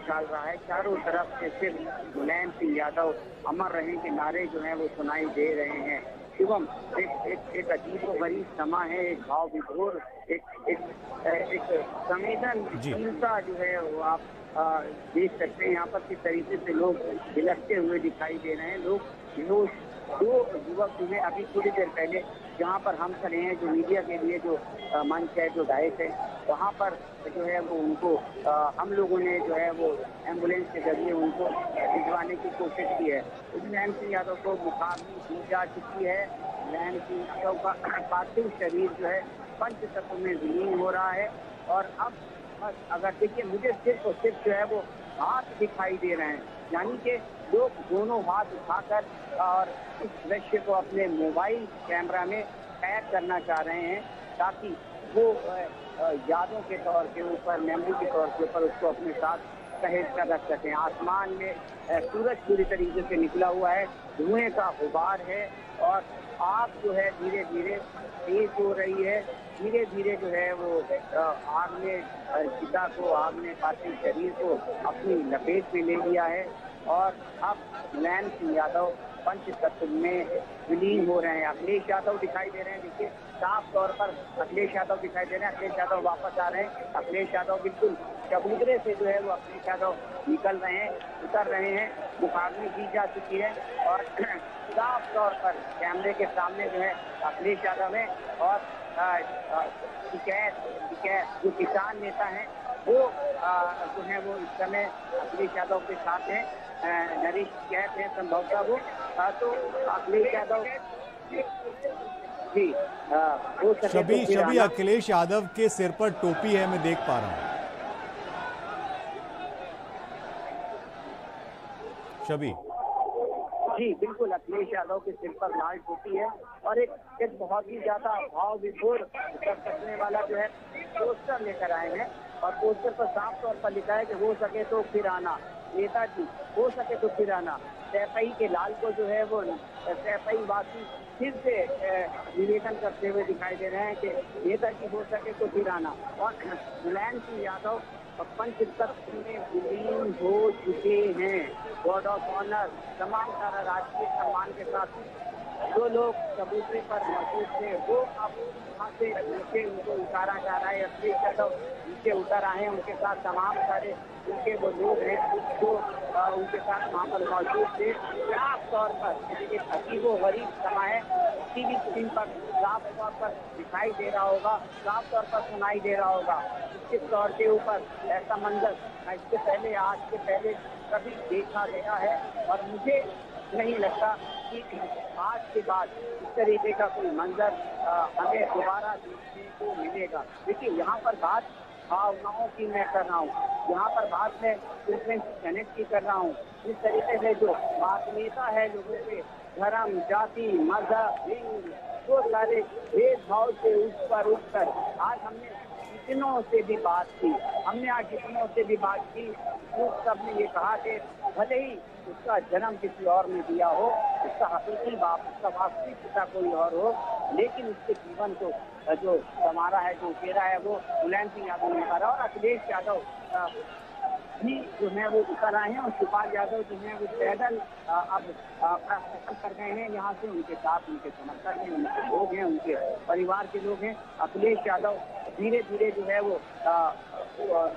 उछाल रहा है। चारों तरफ से सिर्फ मुलायम सिंह यादव अमर रहे के नारे जो हैं वो सुनाई दे रहे हैं। शिवम, एक अजीबोगरीब समा है, एक भाव विभोर, एक संवेदनशीलता जो है वो आप देख सकते हैं। यहाँ पर किस तरीके से लोग बिलखते हुए दिखाई दे रहे हैं। लोग बेहोश, दो युवक जो है अभी थोड़ी देर पहले जहाँ पर हम खड़े हैं, जो मीडिया के लिए जो मंच है, जो डाइस है, वहाँ पर जो है वो उनको हम लोगों ने जो है वो एम्बुलेंस के जरिए उनको भिजवाने की कोशिश की है। मुलायम सिंह यादव को मुखाग्नि दी जा चुकी है। मुलायम सिंह यादव का पार्थिव शरीर जो है पंच तत्व में विलीन हो रहा है। और अब बस अगर देखिए, मुझे सिर्फ और सिर्फ जो है वो हाथ दिखाई दे रहे हैं, यानी कि लोग दोनों हाथ उठाकर और इस दृश्य को अपने मोबाइल कैमरा में कैद करना चाह रहे हैं, ताकि वो यादों के तौर के ऊपर, मेमोरी के तौर के ऊपर उसको अपने साथ सहेज कर रख सकें। आसमान में सूरज पूरी तरीके से निकला हुआ है, धुएं का गुबार है और आग जो है धीरे धीरे तेज हो रही है। धीरे धीरे जो है वो आग ने चिता को, आग ने पार्थिव शरीर को अपनी लपेट में ले लिया है। और अब मुलायम सिंह यादव पंच तत्व में विलीन हो रहे हैं। अखिलेश यादव दिखाई दे रहे हैं, देखिए साफ तौर पर अखिलेश यादव दिखाई दे रहे हैं। अखिलेश यादव वापस आ रहे हैं। अखिलेश यादव बिल्कुल चबूतरे से जो है वो अखिलेश यादव निकल रहे हैं, उतर रहे हैं। मुखाग्नि दी जा चुकी है और साफ तौर पर कैमरे के सामने जो है अखिलेश यादव है और जो किसान नेता हैं वो जो है वो इस समय अखिलेश यादव के साथ हैं। नरेश टिकैत है संभवतः वो, तो अखिलेश यादव जी हो सके शबी अखिलेश यादव के सिर पर टोपी है, मैं देख पा रहा हूँ। शबी जी बिल्कुल, अखिलेश यादव के सिर पर लाल टोपी है और एक बहुत ही ज्यादा भाव विभोर कर सकने वाला जो है पोस्टर लेकर आए हैं। और पोस्टर पर साफ तौर पर लिखा है कि हो सके तो फिर आना, नेताजी हो सके तो फिर आना। सैफई के लाल को जो है वो सैफई वासी फिर से निवेदन करते हुए दिखाई दे रहे हैं कि नेताजी हो सके तो फिर आना। और मुलायम सिंह यादव पंच तत्व में विलीन हो चुके हैं। गार्ड ऑफ ऑनर, तमाम सारा राजकीय सम्मान के साथ जो लोग चबूतरे पर मौजूद थे वो अब वहाँ से नीचे उनको उतारा जा रहा है। अखिलेश यादव नीचे उतर आए हैं, उनके साथ तमाम सारे उनके वो लोग हैं जो उनके साथ वहाँ पर मौजूद थे। साफ तौर पर एक अजीबोगरीब समा है, टीवी स्क्रीन पर साफ तौर पर दिखाई दे रहा होगा, साफ तौर पर सुनाई दे रहा होगा। निश्चित तौर के ऊपर ऐसा मंजर इसके पहले, आज के पहले कभी देखा गया है और मुझे नहीं लगता कि आज के बाद इस तरीके का कोई मंजर हमें दोबारा देखने को मिलेगा। देखिए, यहाँ पर बात भावनाओं की मैं कर रहा हूँ, यहाँ पर बात मैं फ्रीक्वेंसी कनेक्ट की कर रहा हूँ। इस तरीके से जो मानवीयता है लोगों के, धर्म, जाति, मजहब, लिंग, वो सारे भेदभाव से उठकर आज हमने जितनों से भी बात की, वो सब ने ये कहा कि भले ही उसका जन्म किसी और ने दिया हो, उसका हकीकी बाप, उसका वास्तविक पिता कोई और हो, लेकिन उसके जीवन को जो संवारा है, जो उकेरा है, वो मुलायम सिंह यादव ने करा। और अखिलेश यादव भी जो है वो उतर आए हैं और शिवपाल यादव जो है वो पैदल अब प्रस्थान कर गए हैं यहाँ से। उनके साथ उनके समर्थक हैं, उनके लोग हैं, उनके परिवार के लोग हैं। अखिलेश यादव धीरे धीरे जो है वो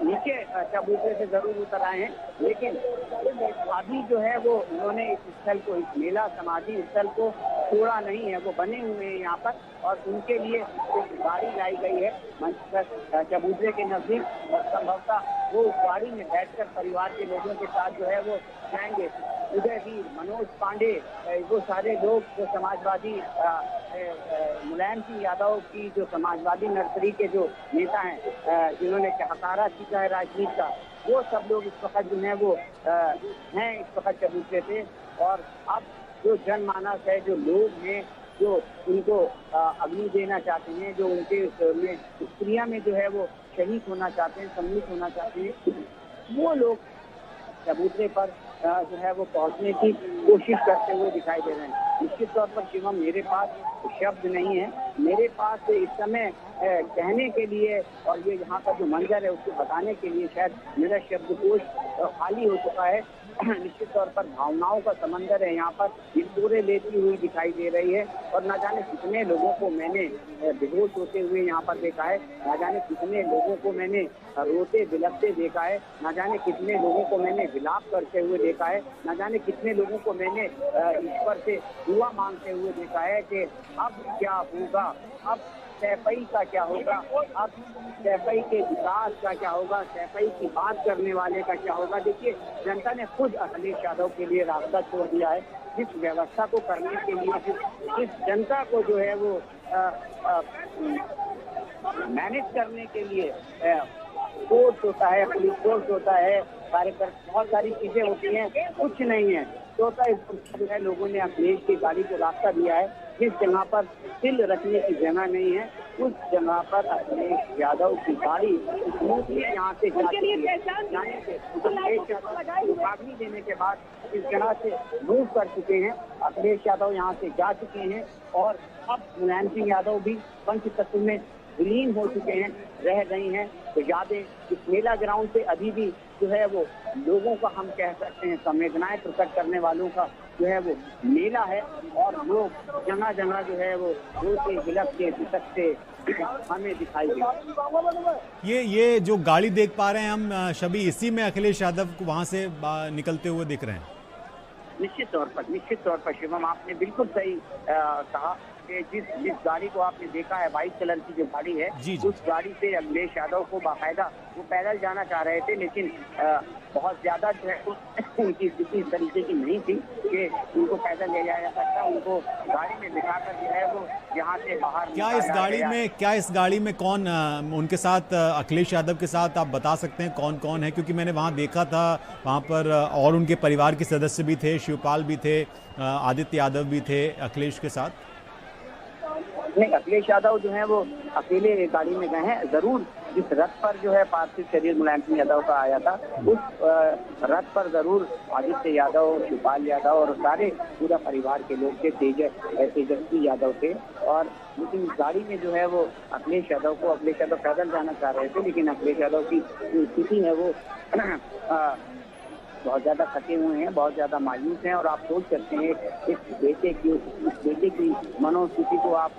नीचे चबूतरे से जरूर उतर आए हैं, लेकिन अभी जो है वो उन्होंने इस स्थल को, इस मेला समाधि स्थल को छोड़ा नहीं है, वो बने हुए हैं यहाँ पर। और उनके लिए एक गाड़ी लाई गई है मंच पर चबूतरे के नजदीक, और संभवतः वो उस गाड़ी में बैठकर परिवार के लोगों के साथ जो है वो जाएंगे। उदयवीर, मनोज पांडे, वो सारे लोग जो समाजवादी मुलायम सिंह यादव की जो समाजवादी नर्सरी के जो नेता हैं, जिन्होंने हकारा सीखा है राजनीति का, वो सब लोग इस वक्त जो है वो हैं इस वक्त चबूतरे पे। और अब जो जनमानस है, जो लोग हैं जो उनको अग्नि देना चाहते हैं, जो उनके इस क्रिया में जो है वो शहीद होना चाहते हैं, सम्मिलित होना चाहते हैं, वो लोग चबूतरे पर जो है वो पहुंचने की कोशिश करते हुए दिखाई दे रहे हैं। निश्चित तौर पर शिवम, मेरे पास शब्द नहीं है, मेरे पास इस समय कहने के लिए और ये यहाँ का जो मंजर है उसको बताने के लिए शायद मेरा शब्दकोश खाली हो चुका है। निश्चित तौर पर भावनाओं का समंदर है यहाँ पर, हिलोरे लेती हुई दिखाई दे रही है और न जाने कितने लोगों को मैंने बेहोश होते हुए यहाँ पर देखा है, न जाने कितने लोगों को मैंने रोते बिलखते देखा है, न जाने कितने लोगों को मैंने विलाप करते हुए देखा है, न जाने कितने लोगों को मैंने ईश्वर से दुआ मांगते हुए देखा है कि अब क्या होगा, अब सैफई का क्या होगा, अब सैफई के विकास का क्या होगा, सैफई की बात करने वाले का क्या होगा। देखिए, जनता ने खुद अखिलेश यादव के लिए रास्ता छोड़ दिया है। जिस व्यवस्था को करने के लिए जिस जनता को जो है वो मैनेज करने के लिए फोर्स होता है, पुलिस फोर्स होता है, कार्यकर्ता, बहुत सारी चीजें होती हैं, कुछ नहीं है। तो जो है लोगों ने अखिलेश की गाड़ी को रास्ता दिया है। जिस जगह पर तिल रखने की जगह नहीं है, उस जगह पर अखिलेश यादव की गाड़ी स्मूथली यहाँ से जाने से भागनी देने के बाद इस जगह से मूव कर चुके हैं। अखिलेश यादव यहाँ से जा चुके हैं और अब मुलायम सिंह यादव भी पंचतत्व में विलीन हो चुके हैं, रह गई हैं। तो यादें इस मेला ग्राउंड से अभी भी जो है वो लोगों का, हम कह सकते हैं, संवेदनाएं प्रकट करने वालों का जो है वो मेला है और लोग जगह जगह जो है वो रोते बिलखते बिसकते हमें दिखाई दे। ये जो गाड़ी देख पा रहे हैं हम शबी, इसी में अखिलेश यादव को वहां से निकलते हुए दिख रहे हैं। निश्चित तौर पर शिवम, आपने बिल्कुल सही कहा कि जिस गाड़ी को आपने देखा है, व्हाइट कलर की जो गाड़ी है, उस गाड़ी से अखिलेश यादव को बाकायदा वो पैदल जाना चाह रहे थे, लेकिन बहुत ज्यादा जो है उनकी स्थिति इस तरीके की नहीं थी कि उनको पैदल ले जाया जा सकता। उनको गाड़ी में बिठाकर जो है वो यहाँ से बाहर। क्या इस गाड़ी में कौन उनके साथ, अखिलेश यादव के साथ आप बता सकते हैं कौन कौन है? क्योंकि मैंने वहाँ देखा था, वहाँ पर और उनके परिवार के सदस्य भी थे, शिवपाल भी थे, आदित्य यादव भी थे अखिलेश के साथ। नहीं, अखिलेश यादव जो है वो अकेले गाड़ी में गए हैं। जरूर जिस रथ पर जो है पार्थिव शरीर मुलायम सिंह यादव का आया था, उस रथ पर जरूर आदित्य यादव, शिवपाल यादव और सारे पूरा परिवार के लोग थे, तेजस्वी यादव थे। और लेकिन गाड़ी में जो है वो अखिलेश यादव पैदल जाना चाह रहे थे, लेकिन अखिलेश यादव की स्थिति है वो बहुत ज्यादा थके हुए हैं, बहुत ज्यादा मायूस हैं। और आप सोच सकते हैं इस बेटे की मनोस्थिति को आप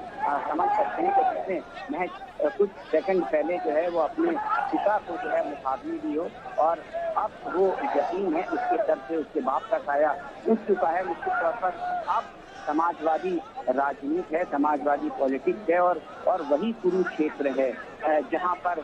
समझ सकते हैं कि किसने महज कुछ सेकंड पहले जो है वो अपने पिता को जो है मुखाग्नि दी हो और अब वो यकीन है उसके सर से उसके बाप का साया उठ चुका है। निश्चित तौर पर अब समाजवादी राजनीति है, समाजवादी पॉलिटिक्स है और वही कुरुक्षेत्र है जहां पर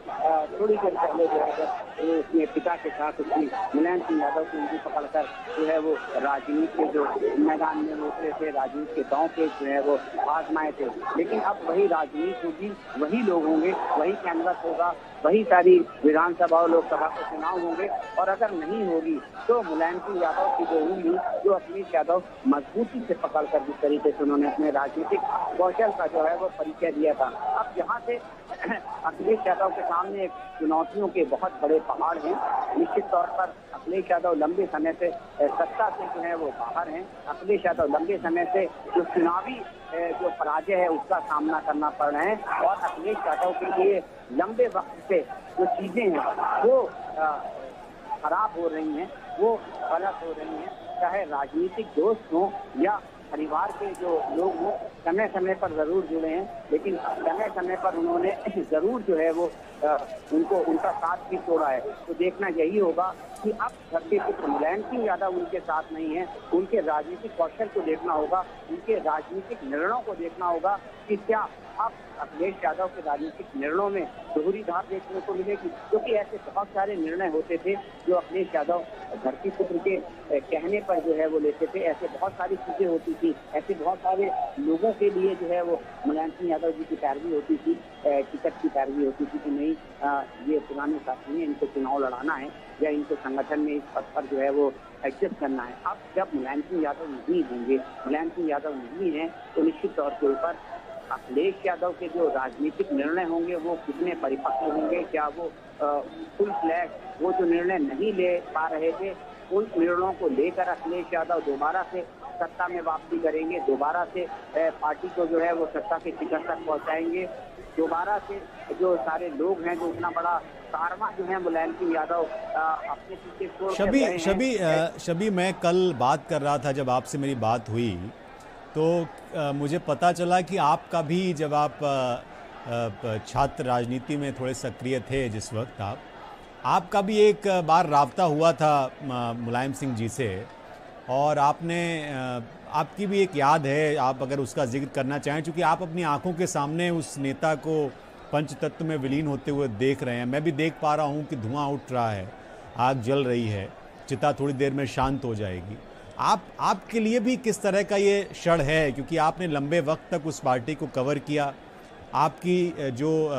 थोड़ी देर पहले जो है उसने पिता के साथ उसकी मुलायम सिंह यादव की उंगली पकड़कर जो है वो राजनीति के जो मैदान में उतरे थे, राजनीति के दांव पे जो है वो आजमाए थे। लेकिन अब वही राजनीति होगी, वही लोग होंगे, वही कैनवस होगा, वही सारी विधानसभा और लोकसभा के चुनाव होंगे। और अगर नहीं होगी तो मुलायम सिंह यादव की जो उंगली, जो अखिलेश यादव मजबूती से पकड़कर जिस तरीके से उन्होंने अपने राजनीतिक कौशल का जो है वो परिचय दिया था, अब यहाँ से अखिलेश यादव के सामने एक चुनौतियों के बहुत बड़े पहाड़ हैं। निश्चित तौर पर अखिलेश यादव लंबे समय से सत्ता से जो है वो बाहर हैं। अखिलेश यादव लंबे समय से जो चुनावी जो पराजय है उसका सामना करना पड़ रहा है और अखिलेश यादव के लिए लंबे वक्त से जो चीजें हैं वो खराब हो रही हैं, वो गलत हो रही हैं। चाहे राजनीतिक दोस्त हों या परिवार के जो लोग हों, समय समय पर जरूर जुड़े हैं, लेकिन समय समय पर उन्होंने जरूर जो है वो उनका साथ भी छोड़ा है। तो देखना यही होगा कि अब धरती पुत्र मुलायम सिंह यादव उनके साथ नहीं है, उनके राजनीतिक कौशल को देखना होगा, उनके राजनीतिक निर्णयों को देखना होगा कि क्या अब अखिलेश यादव के राजनीतिक निर्णयों में दोहरी धार देखने को मिलेगी। क्योंकि ऐसे बहुत सारे निर्णय होते थे जो अखिलेश यादव धरती पुत्र के कहने पर जो है वो लेते थे, ऐसे बहुत सारी चीजें होती थी, ऐसे बहुत सारे लोगों के लिए जो है वो मुलायम सिंह यादव जी की पैरवी होती थी, टिकट की पैरवी होती थी कि नहीं ये पुराने साथी हैं, इनको चुनाव लड़ाना है या इनको संगठन में इस पद पर जो है वो एडजस्ट करना है। अब जब मुलायम सिंह यादव नहीं होंगे, मुलायम सिंह यादव नहीं है, तो निश्चित तौर के ऊपर अखिलेश यादव के जो राजनीतिक निर्णय होंगे वो कितने परिपक्व होंगे, क्या वो फुल फ्लैग वो जो निर्णय नहीं ले पा रहे थे उन निर्णयों को लेकर अखिलेश यादव दोबारा से सत्ता में वापसी करेंगे, दोबारा से पार्टी को जो है वो सत्ता के शिखर तक पहुंचाएंगे। दोबारा से जो सारे लोग हैं, जो इतना बड़ा कारवां जो है मुलायम सिंह यादव अपने पीछे छोड़ के गए हैं। शबी, मैं कल बात कर रहा था, जब आपसे मेरी बात हुई तो मुझे पता चला कि आपका भी, जब आप छात्र राजनीति में थोड़े सक्रिय थे जिस वक्त आपका भी एक बार राब्ता हुआ था मुलायम सिंह जी से, और आपकी भी एक याद है, आप अगर उसका जिक्र करना चाहें, क्योंकि आप अपनी आंखों के सामने उस नेता को पंचतत्व में विलीन होते हुए देख रहे हैं। मैं भी देख पा रहा हूं कि धुआं उठ रहा है, आग जल रही है, चिता थोड़ी देर में शांत हो जाएगी। आपके लिए भी किस तरह का ये क्षण है, क्योंकि आपने लंबे वक्त तक उस पार्टी को कवर किया, आपकी जो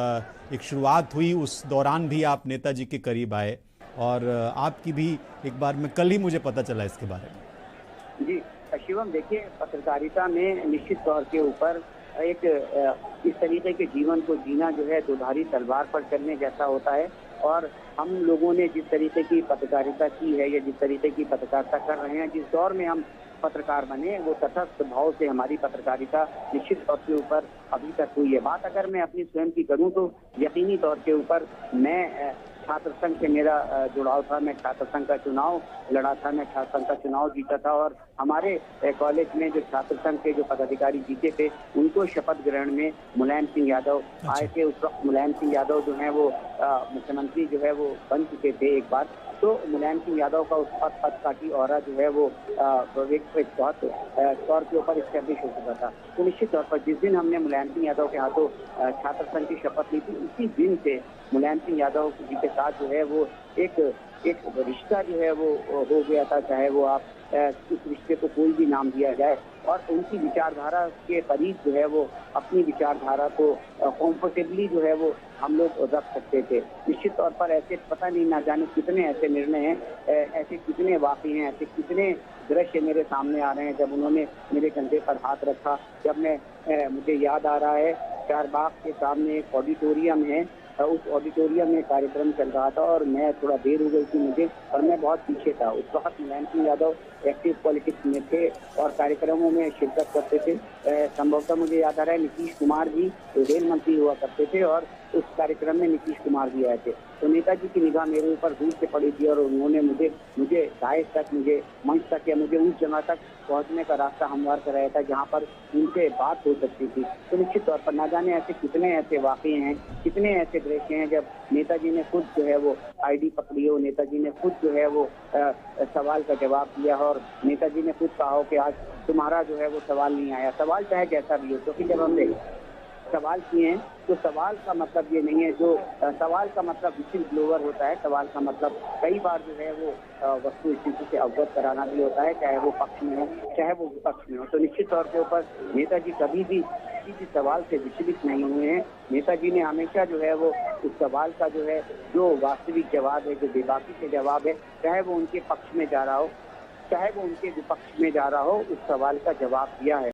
एक शुरुआत हुई उस दौरान भी आप नेताजी के करीब आए, और आपकी भी एक बार में कल ही मुझे पता चला इसके बारे में। जी शिवम, देखिए, पत्रकारिता में निश्चित तौर के ऊपर एक इस तरीके के जीवन को जीना जो है दुधारी तलवार पर चलने जैसा होता है। और हम लोगों ने जिस तरीके की पत्रकारिता की है, या जिस तरीके की पत्रकारिता कर रहे हैं, जिस दौर में हम पत्रकार बने, वो तटस्थ भाव से हमारी पत्रकारिता निश्चित तौर के ऊपर अभी तक हुई है। बात अगर मैं अपनी स्वयं की करूं तो यकीनी तौर के ऊपर मैं छात्र संघ से मेरा जुड़ाव था, मैं छात्र संघ का चुनाव लड़ा था, मैं छात्र संघ का चुनाव जीता था, और हमारे कॉलेज में जो छात्र संघ के जो पदाधिकारी जीते थे, उनको शपथ ग्रहण में मुलायम सिंह यादव आए थे। उस वक्त मुलायम सिंह यादव जो है वो मुख्यमंत्री जो है वो बन चुके थे एक बार, तो मुलायम सिंह यादव का उस पद काटी और जो है वो तौर के ऊपर स्टैब्लिश हो चुका था। तो निश्चित तौर पर जिस दिन हमने मुलायम सिंह यादव के हाथों छात्र संघ की शपथ ली थी, उसी दिन से मुलायम सिंह यादव जी के साथ जो है वो एक रिश्ता जो है वो हो गया था, चाहे वो आप इस रिश्ते को कोई भी नाम दिया जाए। और उनकी विचारधारा के करीब जो है वो अपनी विचारधारा को कंफर्टेबली जो है वो हम लोग रख सकते थे। निश्चित तौर पर ऐसे पता नहीं ना जाने कितने ऐसे निर्णय हैं, ऐसे कितने वाक़ये हैं, ऐसे कितने दृश्य मेरे सामने आ रहे हैं जब उन्होंने मेरे कंधे पर हाथ रखा। जब मुझे याद आ रहा है, चारबाग के सामने एक ऑडिटोरियम है, उस ऑडिटोरियम में कार्यक्रम चल रहा था और मैं थोड़ा देर हो गई थी मुझे, और मैं बहुत पीछे था। उस वक्त मुलायम सिंह यादव एक्टिव पॉलिटिक्स में थे और कार्यक्रमों में शिरकत करते थे। संभवतः मुझे याद आ रहा है नीतीश कुमार जी रेल मंत्री हुआ करते थे, और उस कार्यक्रम में नीतीश कुमार जी आए थे। तो नेताजी की निगाह मेरे ऊपर दूर से पड़ी थी, और उन्होंने मुझे दाएं तक, मुझे मंच तक, या मुझे उस जगह तक पहुंचने का रास्ता हमवार कराया था जहां पर उनसे बात हो सकती थी। तो निश्चित तौर पर ना जाने ऐसे कितने ऐसे वाक़ये हैं, कितने ऐसे दृश्य हैं जब नेताजी ने खुद जो है वो आईडी पकड़ी हो, नेताजी ने खुद जो है वो सवाल का जवाब दिया, और नेताजी ने खुद कहा हो कि आज तुम्हारा जो है वो सवाल नहीं आया। सवाल चाहे जैसा भी हो, क्योंकि जब हमने सवाल किए हैं तो सवाल का मतलब ये नहीं है, जो सवाल का मतलब विशिल ब्लोअर होता है। सवाल का मतलब कई बार जो है वो वस्तु स्थिति से अवगत कराना भी होता है, चाहे वो पक्ष में हो चाहे वो विपक्ष में हो। तो निश्चित तौर के ऊपर नेताजी कभी भी किसी भी सवाल से विचलित नहीं हुए हैं। नेताजी ने हमेशा जो है वो उस सवाल का जो है जो वास्तविक जवाब है, जो बेबाकी से जवाब है, चाहे वो उनके पक्ष में जा रहा हो चाहे वो उनके विपक्ष में जा रहा हो, उस सवाल का जवाब दिया है।